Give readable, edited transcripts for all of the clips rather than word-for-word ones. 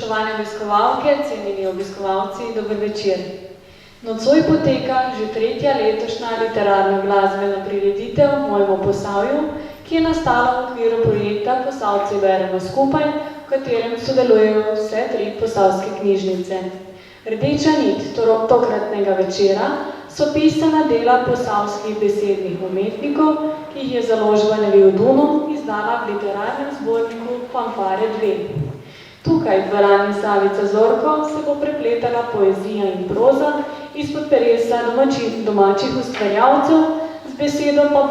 Spoštovane obiskovalke, cenjeni obiskovalci, dober večer. Nocoj poteka že tretja letošnja literarno-glasbena prireditev v Mojemu Posavju, ki je nastala v okviru projekta Posavci beremo skupaj, v katerem sodelujejo vse 3 posavske knjižnice. Rdeča nit tokratnega večera so pisana dela posavskih besednih umetnikov, ki jih je založba Nevi Dunum izdala v literarnem zborniku Fanfare 2. Tukaj v dvorani Savica Zorko se bo prepletala poezija in proza izpod peresa domačih ustvarjalcev, z besedo pa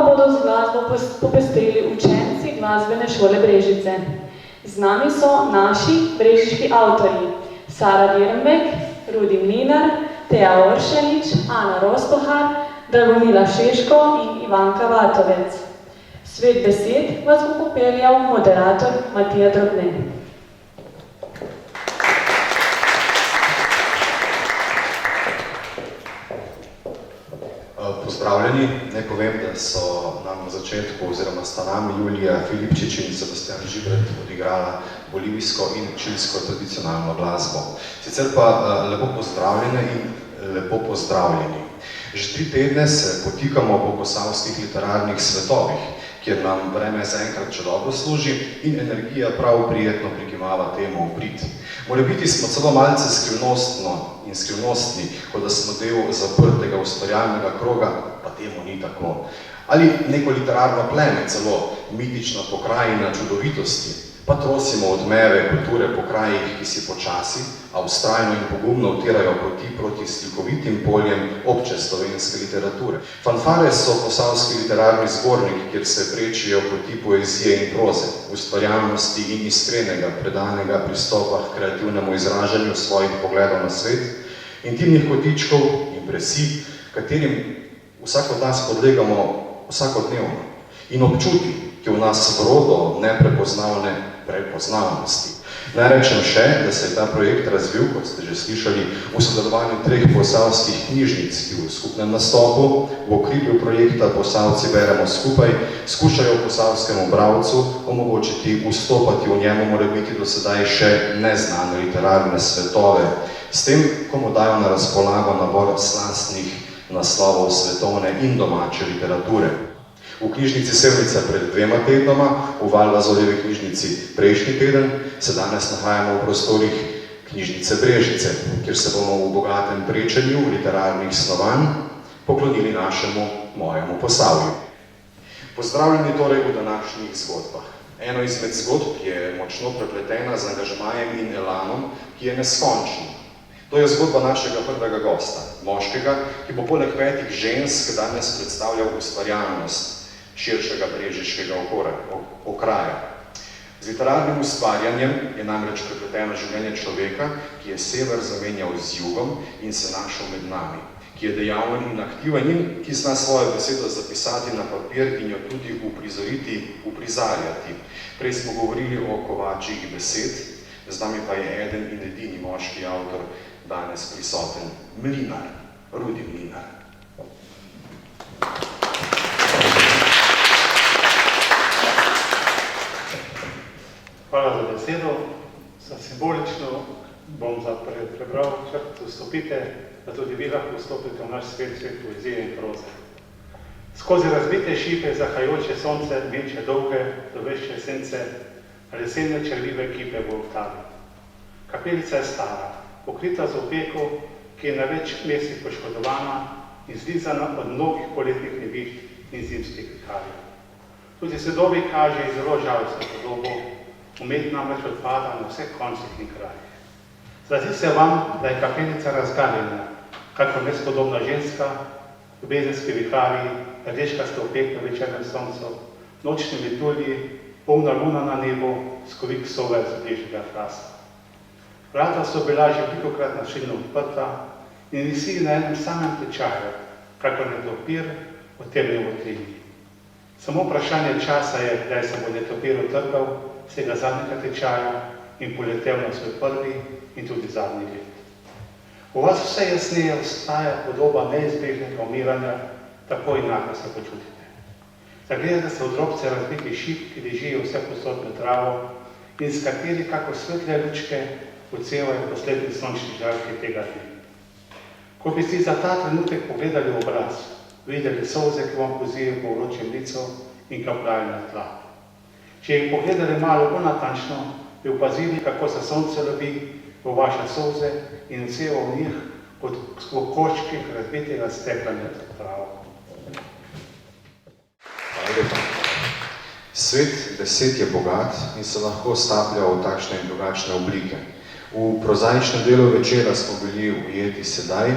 bodo z glasbo popestrili učenci glasbene šole Brežice. Z nami so naši brežiški avtorji Sara Dirnbek, Rudi Mlinar, Teja Oršanič, Ana Rozpohar, Dragomila Šeško in Ivanka Vatovec. Svet besed vas bo popeljal moderator Matija Drobne. Pozdravljeni, naj povem, da so nam na začetku oziroma sta nam Julija Filipčič in Sebastian Žibret odigrala bolivijsko in čilsko tradicionalno glasbo. Sicer pa lepo pozdravljene in lepo pozdravljeni. Že 3 tedne se potikamo po posavskih literarnih svetovih, kjer nam vreme zaenkrat še dobro služi in energija prav prijetno prikimava temu v prid. Morebiti smo celo malce skrivnostni, kot da smo del zaprtega ustvarjalnega kroga, pa temu ni tako. Ali neko literarno pleme, celo mitična pokrajina čudovitosti, pa trosimo odmeve kulture po krajih, ki si počasi, a vztrajno in pogumno utirajo poti proti slikovitim poljem obče slovenske literature. Fanfare so posavski literarni zbornik, kjer se prečijo poti poezije in proze, ustvarjalnosti in iskrenega, predanega pristopa k kreativnemu izražanju svojih pogledov na svet, intimnih kotičkov, impresij, katerim vsak od nas podlegamo vsakodnevno, in občuti, ki v nas vrodo neprepoznavne prepoznavnosti. Naj rečem še, da se je ta projekt razvil, kot ste že slišali, v sodelovanju 3 posavskih knjižnic, ki v skupnem nastopu v okrilju projekta Posavci beremo skupaj skušajo posavskemu bralcu omogočiti vstopati v njemu morebiti do sedaj še neznane literarne svetove, s tem, ko mu dajo na razpolago nabor slastnih naslovov svetovne in domače literature. V knjižnici Sevnica pred 2 tednoma, v Valdazorjevi knjižnici prejšnji teden, se danes nahajamo v prostorih knjižnice Brežice, kjer se bomo v bogatem prečenju literarnih snovanj poklonili našemu Mojemu Posavju. Pozdravljeni torej v današnjih zgodbah. Eno izmed zgodb je močno prepletena z angažmajem in elanom, ki je neskončen. To je zgodba našega prvega gosta, moškega, ki bo poleg 5 žensk danes predstavljal ustvarjalnost širšega brežiškega okraja. Z literarnim ustvarjanjem je namreč prepleteno življenje človeka, ki je sever zamenjal z jugom in se našel med nami, ki je dejaven in aktiven in ki zna svojo besedo zapisati na papir in jo tudi uprizarjati. Prej smo govorili o kovačih besed, z nami pa je eden in edini moški avtor danes prisoten, Mlinar, Rudi Mlinar. Hvala za besedo. Za simbolično bom prebral črt vstopite, da tudi vi lahko vstopite v naš svet poezije in proze. Skozi razbite šipe zahajajoče sonce meče dolge, dovešče sence, lesene črljive kipe v oltaru. Kapelica je stara, pokrita z opeko, ki je na več mestih poškodovana in zlizana od mnogih poletnih neviht in zimskih viharjev. Tudi sedovi kaže zelo žalostno podobo, umet namreč odpada na vseh koncih in krajih. Zdi se vam, da je kapelica razgaljena, kakor nespodobna ženska, ljubezenski viharji, rdečkasto opek na večernem soncu, nočni metulji, polna luna na nebu, skovik sove z bližnjega hrasta. Vrata so bila že velikokrat nasilno odprta in visi na enem samem tečaju, kakor netopir v temni votlini. Samo vprašanje časa je, kdaj se bo netopir utrgal z tega zadnjega tečaja in poletel na svoj prvi in tudi zadnji let. V vas vse jasneje ostaja podoba neizbežnega umiranja, tako enako se počutite. Zagledate se v drobce razbitih šip, ki ležijo vse posod med travo in s kateri kako svetle lučke odsevajo poslednji sončni žarki tega dne. Ko bi si za ta trenutek pogledali v obraz, videli solze, ki vam pozijo po vročem licu in kapljajo na tla. Če jih pogledali malo bolj natančno, bi opazili, kako se sonce lovi v vaše solze in odseva v njih kot v koščkih razbitega stekla med travo. Hvala lepa. Svet besed je bogat in se lahko staplja v takšne in drugačne oblike. V prozaičnem delu večera smo bili ujeti sedaj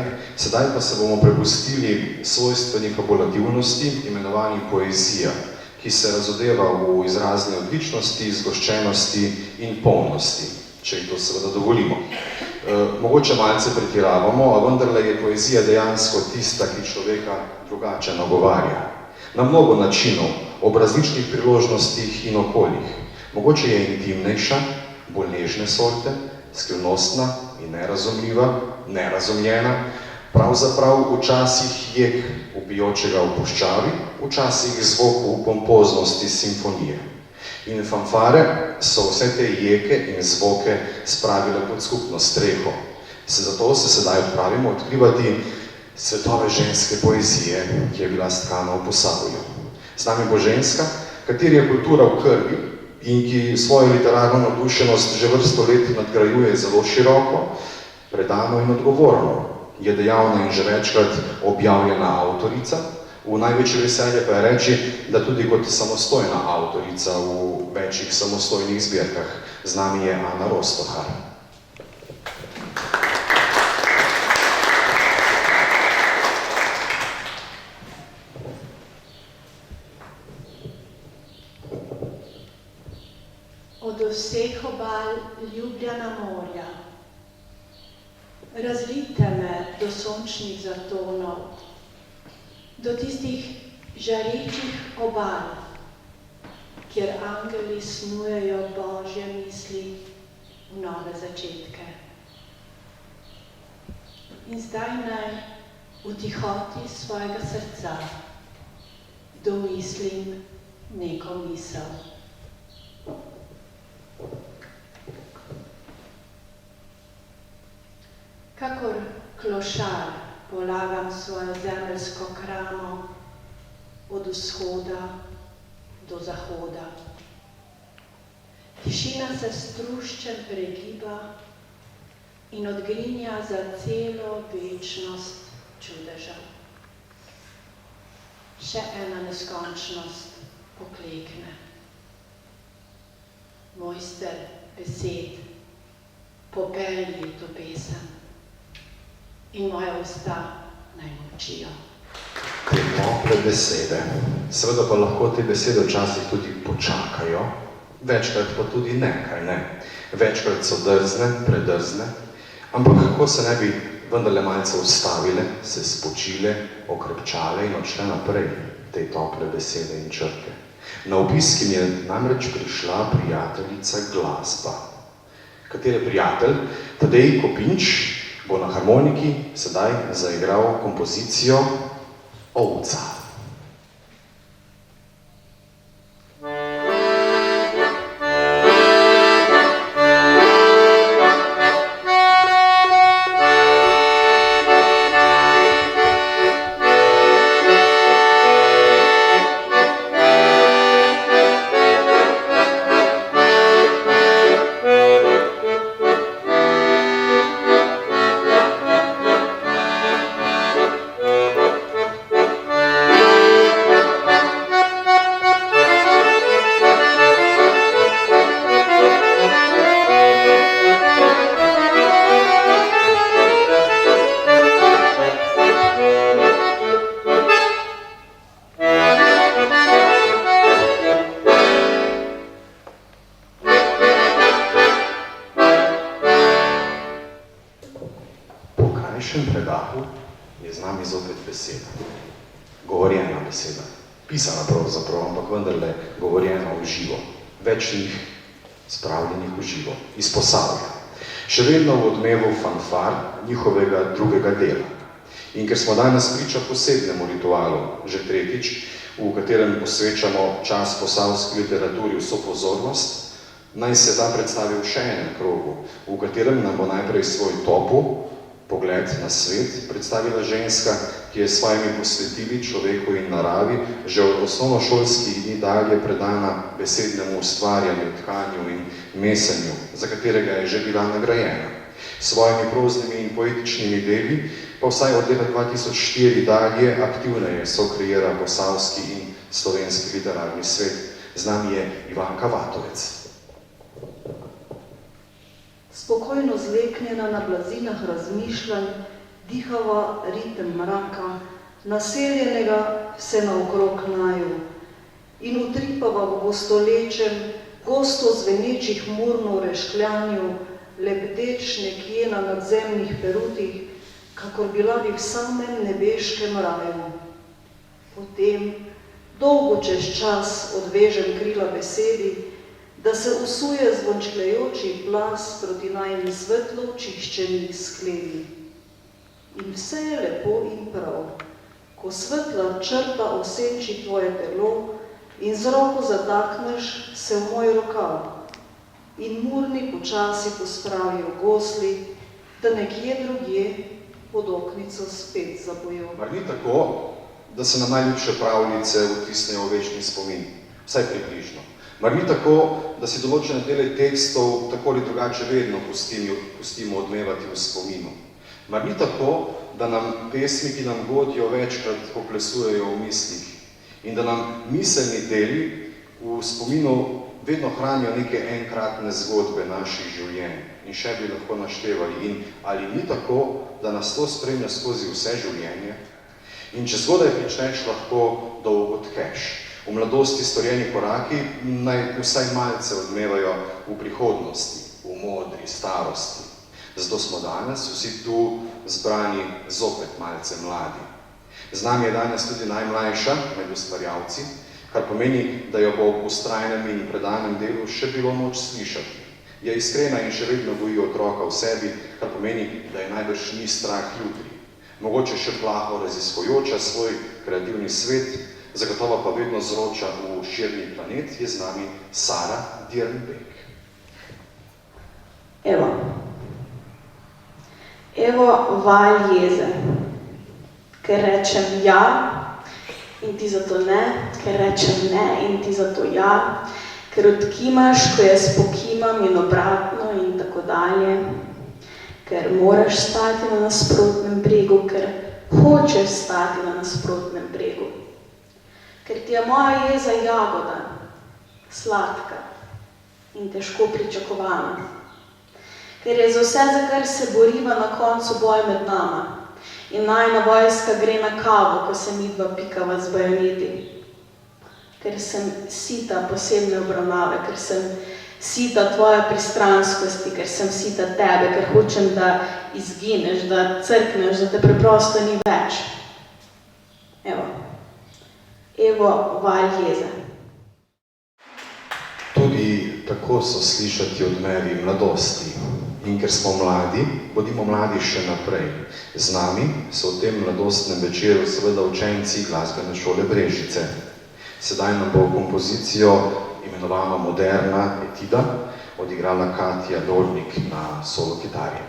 pa se bomo prepustili svojstveni fabulativnosti, imenovani poezija, ki se razodeva v izrazni odličnosti, zgoščenosti in polnosti, če jih to seveda dovolimo. Mogoče malce pretiravamo, a vendarle je poezija dejansko tista, ki človeka drugače nagovarja. Na mnogo načinov, ob različnih priložnostih in okoljih. Mogoče je intimnejša, bolj nežne sorte, skrivnostna in nerazumljiva, nerazumljena, pravzaprav včasih jek ubijočega v puščavi, včasih zvok v pompoznosti simfonije. In fanfare so vse te jeke in zvoke spravile pod skupno streho. Zato se sedaj odpravimo odkrivati svetove ženske poezije, ki je bila stkana v Posavju. Z nami bo ženska, kateri je kultura v krvi in ki svojo literarno navdušenost že vrsto let nadgrajuje zelo široko, predano in odgovorno. Je dejavna in že večkrat objavljena avtorica, v največje veselje pa je reči, da tudi kot samostojna avtorica v večjih samostojnih zbirkah. Z nami je Ana Rostohar. Od vseh obal ljubljena morja, razlite me do sončnih zatonov, do tistih žarečih obal, kjer angeli snujejo Božje misli v nove začetke. In zdaj naj v tihoti svojega srca domislim neko misel. Kakor klošar polagam svojo zemeljsko kramo od vzhoda do zahoda. Tišina se struščem pregiba in odgrinja za celo večnost čudeža. Še ena neskončnost poklekne. Mojster besed, popelji to pesem in moja usta naj molčijo. Te tople besede, seveda pa lahko te besede včasih tudi počakajo, večkrat pa tudi ne, kaj ne. Večkrat so drzne, predrzne, ampak kako se ne bi vendarle malce ustavile, se spočile, okrepčale in odšle naprej te tople besede in črke. Na obisk mi je namreč prišla prijateljica glasba, katere prijatelj, Tadej Kopinč, bo na harmoniki sedaj zaigral kompozicijo Ovca. Pisana pravzaprav, ampak vendarle govorjena v živo. Več njih spravljenih v živo, iz Posavja. Še vedno v odmevu fanfar njihovega drugega dela. In ker smo danes priča posebnemu ritualu, že tretjič, v katerem posvečamo čas posavski literaturi vso pozornost, naj se da predstavi v še enem krogu, v katerem nam bo najprej svoj topel pogled na svet predstavila ženska, ki je s svojimi posvetili človeku in naravi že od osnovnošolskih dni dalje predana besednemu ustvarjanju, tkanju in mesenju, za katerega je že bila nagrajena. S svojimi proznimi in poetičnimi deli pa vsaj od leta 2004 dalje aktivneje sokreira posavski in slovenski literarni svet. Z nami je Ivanka Vatovec. Spokojno zleknjena na blazinah razmišljanj, dihava ritem mraka, naseljenega vse naokrog naju in utripava v gostolečem, gosto zvenečih murno reškljanju, lebdeč nekje na nadzemnih perutih, kakor bila bi v samem nebeškem raju. Potem, dolgo čez čas odvežem krila besedi, da se usuje zvončkljajoči glas proti najmi svetlo čiščenih skledi. In vse je lepo in prav, ko svetla črta osenči tvoje telo in z roko zatakneš se v moj rokav in murni počasi pospravijo gosli, da nekje drugje pod oknico spet zapojo. Mar ni tako, da se na najljubše pravljice vtisnejo v večni spomin, vsaj približno? Mar ni tako, da si določene dele tekstov tako ali drugače vedno pustimo odmevati v spominu? Mar ni tako, da nam pesmi, ki nam godijo, večkrat poplesujejo v mislih in da nam miselni deli v spominu vedno hranijo neke enkratne zgodbe naših življenj in še bi lahko naštevali? In ali ni tako, da nas to spremlja skozi vse življenje? In če zgodaj pričneš, lahko dolgo tkeš. V mladosti storjeni koraki naj vsaj malce odmevajo v prihodnosti, v modri starosti. Zato smo danes vsi tu zbrani zopet malce mladi. Z nami je danes tudi najmlajša med ustvarjalci, kar pomeni, da jo bo v vztrajnem in predanem delu še bilo moč slišati. Je iskrena in še vedno goji otroka v sebi, kar pomeni, da je najbrž ni strah jutri. Mogoče še plaho raziskujoča svoj kreativni svet, zagotovo pa vedno zroča v širni planet, je z nami Sara Dirnbek. Evo val jeze, ker rečem ja in ti zato ne, ker rečem ne in ti zato ja, ker odkimaš, ko jaz pokimam in obratno in tako dalje, ker moraš stati na nasprotnem bregu, ker hočeš stati na nasprotnem bregu, ker ti je moja jeza jagoda, sladka in težko pričakovana, ker je za vse, za kar se boriva, na koncu boj med nama in najina vojska gre na kavo, ko se midva pikava z bajoneti, ker sem sita posebne obravnave, ker sem sita tvoje pristranskosti, ker sem sita tebe, ker hočem, da izgineš, da crkneš, da te preprosto ni več. Evo val jeze. Tudi tako so slišati odmevi mladosti. In ker smo mladi, bodimo mladi še naprej. Z nami so v tem mladostnem večeru seveda učenci glasbene šole Brežice. Sedaj nam bo kompozicijo, imenovano Moderna etida, odigrala Katja Dornik na solo kitari.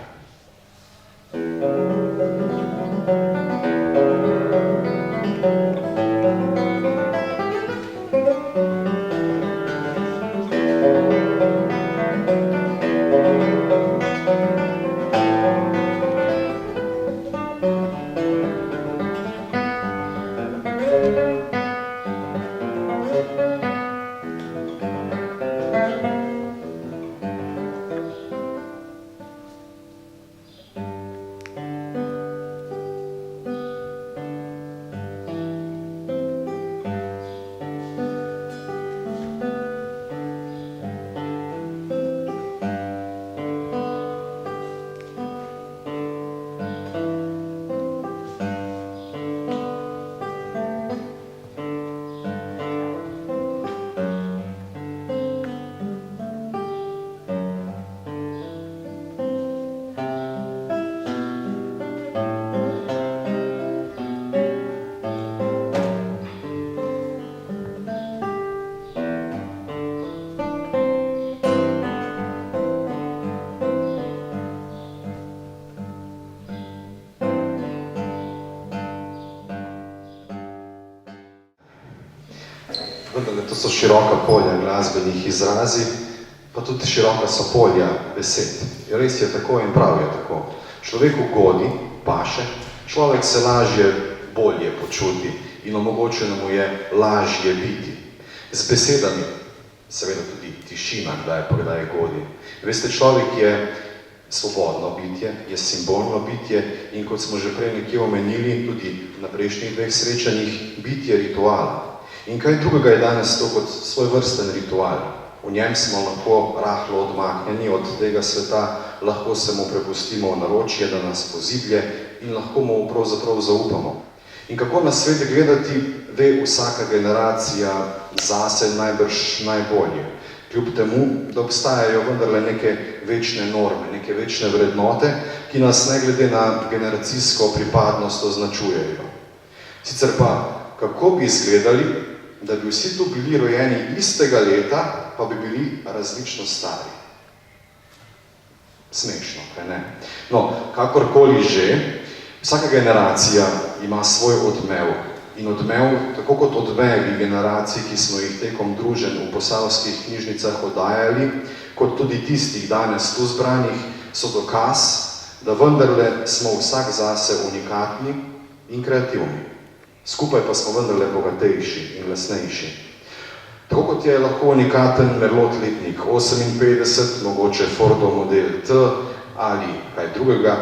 vendar to so široka polja glasbenih izrazi, pa tudi široka so polja besed. Res je tako in prav je tako. Človeku godi, paše, človek se lažje, bolje počuti in omogočeno mu je lažje biti. Z besedami, seveda tudi tišina, kdaj pa kdaj godi. Veste, človek je svobodno bitje, je simbolno bitje in kot smo že prej nekje omenili, tudi na prejšnjih dveh srečanjih, bitje rituala. In kaj drugega je danes to kot svojvrsten ritual? V njem smo lahko rahlo odmaknjeni od tega sveta, lahko se mu prepustimo naročje, da nas poziblje in lahko mu pravzaprav zaupamo. In kako na svet gledati, ve vsaka generacija zase najbrž najbolje. Kljub temu, da obstajajo vendarle neke večne norme, neke večne vrednote, ki nas ne glede na generacijsko pripadnost označujejo. Sicer pa, kako bi izgledali, da bi vsi tu bili rojeni istega leta, pa bi bili različno stari? Smešno, kaj ne? No, kakorkoli že, vsaka generacija ima svoj odmev. In odmev, tako kot odmevi generacij, ki smo jih tekom druženj v posavskih knjižnicah oddajali, kot tudi tistih danes tu zbranih, so dokaz, da vendarle smo vsak zase unikatni in kreativni. Skupaj pa smo vendarle bogatejši in glasnejši. Tako kot je lahko unikaten Merlot letnik 58, mogoče Fordov model T ali kaj drugega,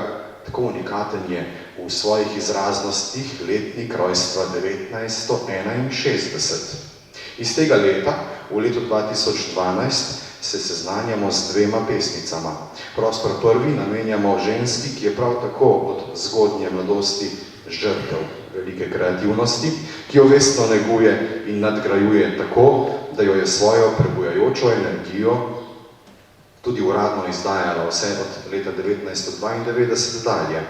tako unikaten je v svojih izraznostih letnik rojstva 1961. Iz tega leta, v letu 2012, se seznanjamo z dvema pesnicama. Prostor prvi namenjamo ženski, ki je prav tako od zgodnje mladosti žrtev velike kreativnosti, ki jo vestno neguje in nadgrajuje tako, da jo je svojo prebujajočo energijo tudi uradno izdajala vse od leta 1992 dalje.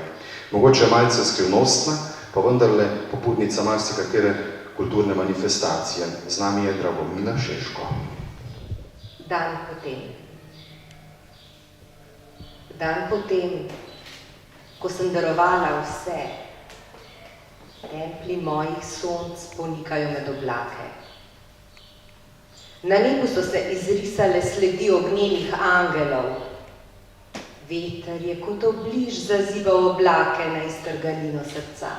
Mogoče malce skrivnostna, pa vendarle pobudnica marsikatere kulturne manifestacije. Z nami je Dragomila Šeško. Dan potem. Dan potem, ko sem darovala vse, templji mojih sonc ponikajo med oblake. Na nebu so se izrisale sledi ognjenih angelov. Veter je kot obliž zazibal oblake na iztrganino srca.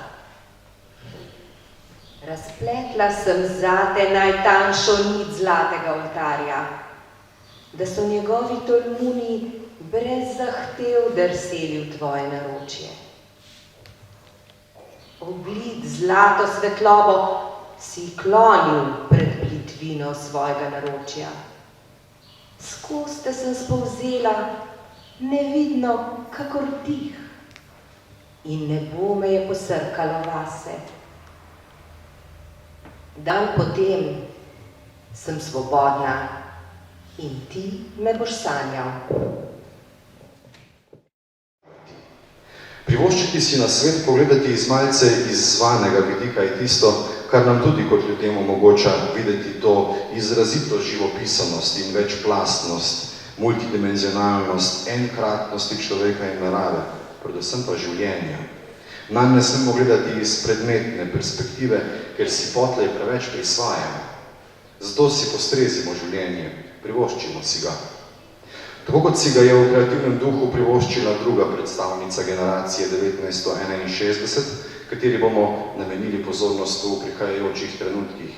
Razpletla sem zate najtanjšo nit zlatega oltarja, da so njegovi tolmuni brez zahtev drseli v tvoje naročje. Oblit zlato svetlobo si klonil pred plitvino svojega naročja. Skoz te sem spolzela, nevidno kakor dih, in nebo me je posrkalo vase. Dan potem sem svobodna in ti me boš sanjal. Privoščiti si na svet pogledati iz malce izzvanega vidika je tisto, kar nam tudi kot ljudem omogoča videti to izrazito živopisanost in večplastnost, multidimenzionalnost, enkratnosti človeka in narave, predvsem pa življenja. Nanj ne smemo gledati iz predmetne perspektive, ker si potlej preveč prisvajamo. Zato si postrezimo življenje, privoščimo si ga. Tako kot si ga je v kreativnem duhu privoščila druga predstavnica generacije 1961, kateri bomo namenili pozornost v prihajajočih trenutkih.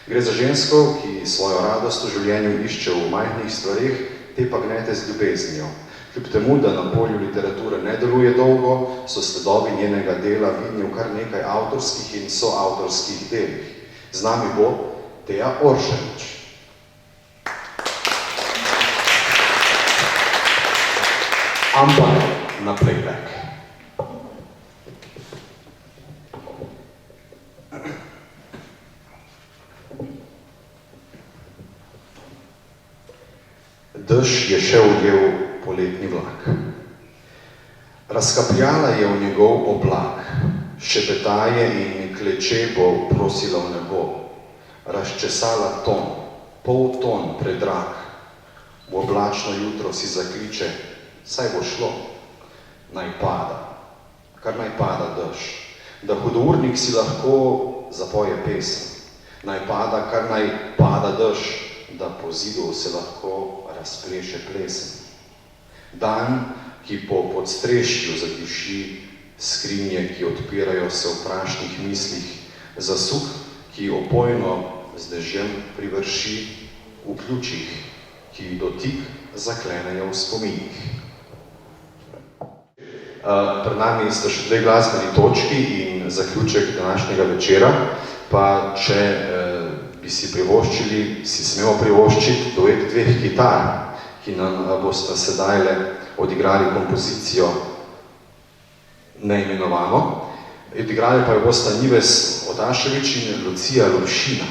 Gre za žensko, ki svojo radost v življenju išče v majhnih stvareh, te pa gnete z ljubeznijo. Kljub temu, da na polju literature ne deluje dolgo, so sledovi njenega dela vidni v kar nekaj avtorskih in soavtorskih delih. Z nami bo Teja Oršanič. Ampak na playback. Dež je še ujel poletni vlak. Razkapljala je v njegov oblak, šepetaje in kleče bo prosila v nebo. Razčesala ton, pol ton predrag. V oblačno jutro si zakliče, saj bo šlo, naj pada, kar naj pada dež, da hudournik si lahko zapoje pesem, Naj pada, kar naj pada dež, da po zidu se lahko razpleše plesen. Dan, ki po podstrešju zadiši skrinje, ki odpirajo se v prašnih mislih, zasuk, ki opojno z dežjem privrši v ključih, ki dotik zaklenejo v spominih. Pred nami sta še 2 glasbeni točki in zaključek današnjega večera, pa če bi si smemo privoščiti duet 2 kitar, ki nam bosta sedajle odigrali kompozicijo Neimenovano. Odigrali pa jo bosta Nives Otašević in Lucija Lovšina.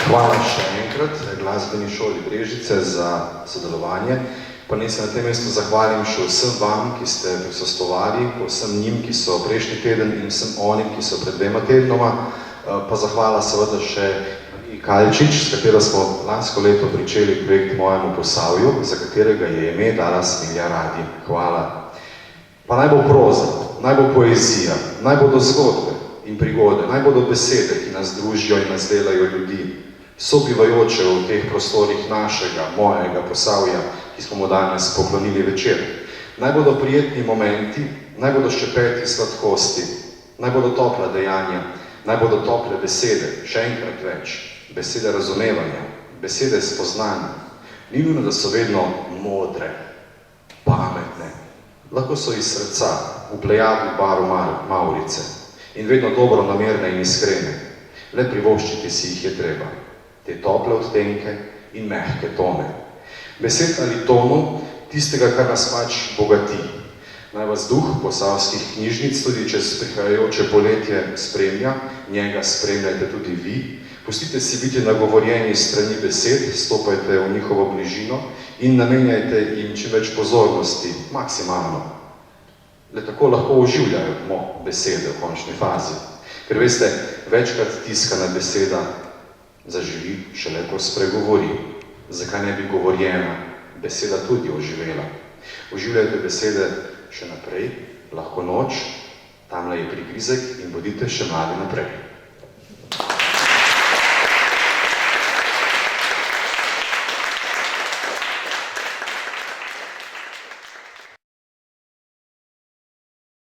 Hvala še enkrat glasbeni šoli Brežice za sodelovanje. Pa naj se na tem mestu zahvalim še vsem vam, ki ste prisostovali, vsem njim, ki so prejšnji teden in vsem onim, ki so pred 2 tednoma. Pa zahvala seveda še Kalčič, s katero smo lansko leto pričeli projekt Mojemu Posavju, za katerega je ime dala Smilja Radi. Hvala. Pa naj bo proza, naj bo poezija, naj bodo zgodbe in prigode, naj bodo besede, ki nas družijo in nas delajo ljudi, sobivajoče v teh prostorih našega, mojega Posavja, ki smo mu danes poklonili večer. Naj bodo prijetni momenti, naj bodo ščepeti sladkosti, naj bodo topla dejanja, naj bodo tople besede, še enkrat več, besede razumevanja, besede spoznanja. Ni nujno, da so vedno modre, pametne, lahko so iz srca, v plejadi baru Maurice in vedno dobronamerne in iskrene. Le privoščiti si jih je treba, te tople odtenke in mehke tone. Besed ali tonov, tistega, kar nas pač bogati. Naj vas duh posavskih knjižnic tudi čez prihajajoče poletje spremlja, njega spremljajte tudi vi. Pustite si biti nagovorjeni strani besed, stopajte v njihovo bližino in namenjajte jim čim več pozornosti, maksimalno. Le tako lahko oživljajo besede v končni fazi. Ker veste, večkrat tiskana beseda zaživi, šele ko spregovori. Zakaj ne bi govorjena beseda tudi oživela? Oživljajte besede še naprej, lahko noč, tamle je prigrizek in bodite še mladi naprej.